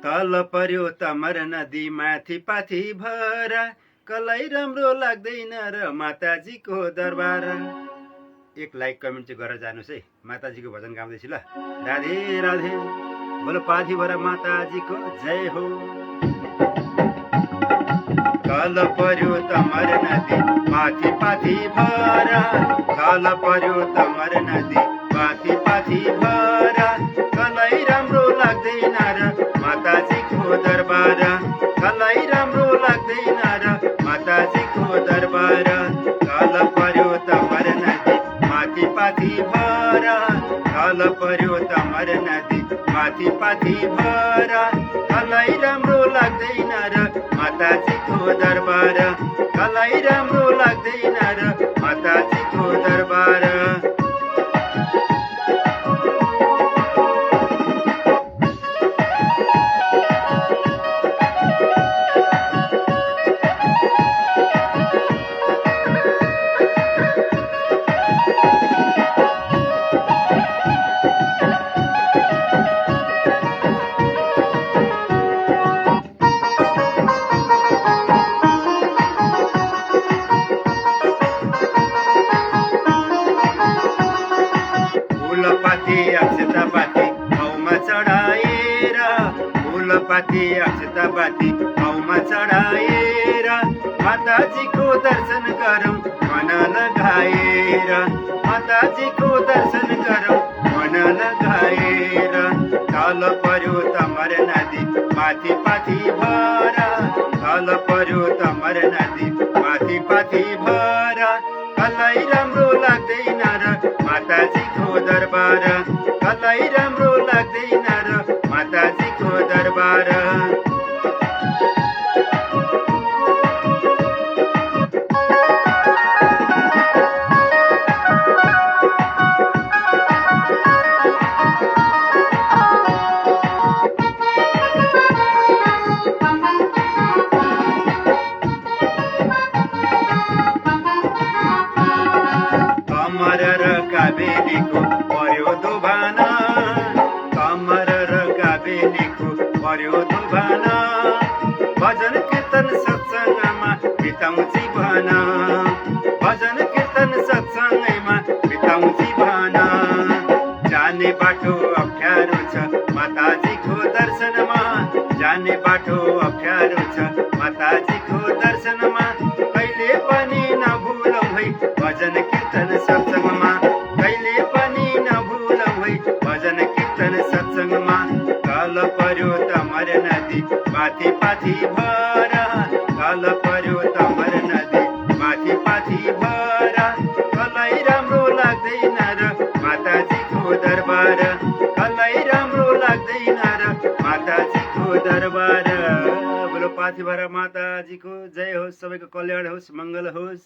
तल पर्यो तमर नदी माथि पाथी भरा कलाई राम्रो लाग्दैन र माताजीको दरबार। एक लाइक कमेन्ट चाहिँ गरेर जानुहोस् है। माताजीको भजन गाउँदैछु ल। राधे राधे बोलो पाथी भरा माताजीको जय हो। तल पर्यो तमर नदी माथि पाथी भरा तल पर्यो तमर नदी माथि पाथी भरा कलाई राम्रो लाग्दैन र माताजीको दरबार। कलाई राम्रो लाग्दैन र माताजीको दरबार। तल पर्यो तमर नदी माथि पाथी भरा तल पर्यो तमर नदी माथि पाथी भरा कलाई राम्रो लाग्दैन र माताजीको दरबार। कलाई राम्रो लाग्दैन र माताजीको दरबार। फूलपाती अक्षतापाती औमा चढाएर फूलपाती अक्षतापाती औमा चढाएर माताजीको दर्शन गरौँ मन लगाएर। माताजीको दर्शन गरौँ मन लगाएर। तल पर्यो तमर नदी माथि पाथी भरा तल पर्यो तमर नदी माथि पाथी भरा कलाई राम्रो लाग्दैन र माताजीको दरबार। कलाई राम्रो लाग्दैन र माताजीको दरबार। कमर र काबेलीको पर्यो दोभाना कमर र काबेलीको पर्यो दोभाना भजन कीर्तन सत्सङ्गमा बिताउँ जीवन। भजन कीर्तन सत्सङ्गमा बिताउँ जीवन। जाने बाटो अप्ठ्यारो छ माताजीको दर्शनमा जाने बाटो अप्ठ्यारो छ माताजीको दर्शनमा कहिले पनि नभुलौँ है भजन कीर्तन सत्सङ्गमा। कहिले पनि नभुलौँ है भजन कीर्तन सत्सङ्गमा। तल पर्यो तमर नदी माथि पाथी भरा तल पर्यो तमर नदी माथि पाथी भरा कलाई राम्रो लाग्दैन र माताजीको दरबार। कलाई राम्रो लाग्दैन र माताजीको दरबार। बोलो पाथी भरा माताजीको जय होस्। सबैको कल्याण होस्, मङ्गल होस्।